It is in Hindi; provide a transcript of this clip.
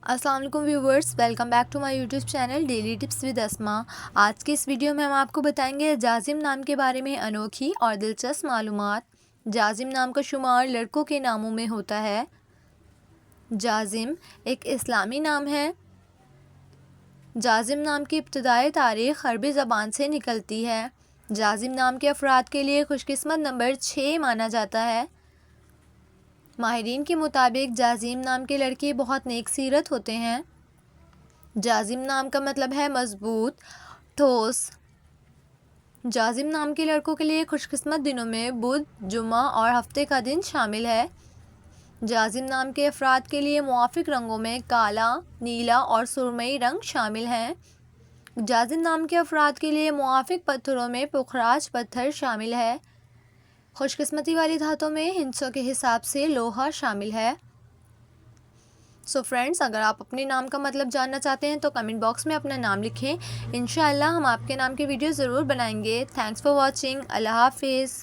अस्सलाम वालेकुम viewers, welcome back to my YouTube channel daily tips with Asma. आज के इस वीडियो में हम आपको बताएंगे जाजिम नाम के बारे में अनोखी और दिलचस्प मालूमात। जाजिम नाम का शुमार लड़कों के नामों में होता है। जाजिम एक इस्लामी नाम है। जाजिम नाम की इब्तदाई तारीख़ अरबी ज़बान से निकलती है। जाजिम नाम के अफराद के लिए खुशकिस्मत नंबर 6 माना जाता है। माहिरीन के मुताबिक जाजिम नाम के लड़के बहुत नेक सीरत होते हैं। जाजिम नाम का मतलब है मजबूत, ठोस। जाजिम नाम के लड़कों के लिए खुशकिस्मत दिनों में बुध, जुमा और हफ्ते का दिन शामिल है। जाजिम नाम के अफराद के लिए मुआफिक रंगों में काला, नीला और सुरमई रंग शामिल हैं। जाजिम नाम के अफराद के लिए मुआफिक पत्थरों में पुखराज पत्थर शामिल है। खुशकिस्मती वाली धातों में हिंसों के हिसाब से लोहा शामिल है। सो फ्रेंड्स, अगर आप अपने नाम का मतलब जानना चाहते हैं तो कमेंट बॉक्स में अपना नाम लिखें। इंशाअल्लाह हम आपके नाम की वीडियो ज़रूर बनाएंगे। Thanks for watching. अल्लाह हाफिज़।